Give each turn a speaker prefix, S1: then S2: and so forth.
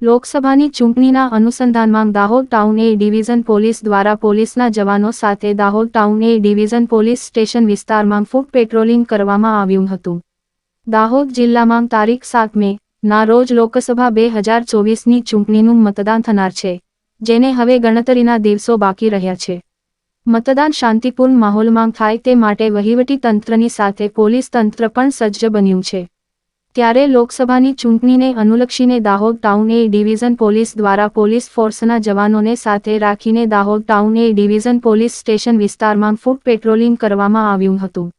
S1: લોકસભાની ચૂંટણીના અનુસંધાનમાં દાહોદ ટાઉન એ ડિવિઝન પોલીસ દ્વારા પોલીસના જવાનો સાથે દાહોદ ટાઉન એ ડિવિઝન પોલીસ સ્ટેશન વિસ્તારમાં ફૂટ પેટ્રોલિંગ કરવામાં આવ્યું હતું. દાહોદ જિલ્લામાં તારીખ 7 મે ના રોજ લોકસભા 2024ની ચૂંટણીનું મતદાન થનાર છે, જેને હવે ગણતરીના દિવસો બાકી રહ્યા છે. મતદાન શાંતિપૂર્ણ માહોલમાં થાય તે માટે વહીવટી તંત્રની સાથે પોલીસ તંત્ર પણ સજ્જ બન્યું છે. ત્યારે લોકસભાની ચૂંટણીને અનુલક્ષીને દાહોદ ટાઉન એ ડિવિઝન પોલીસ દ્વારા પોલીસ ફોર્સના જવાનોને સાથે રાખીને દાહોદ ટાઉન એ ડિવિઝન પોલીસ સ્ટેશન વિસ્તારમાં ફૂટ પેટ્રોલિંગ કરવામાં આવ્યું હતું.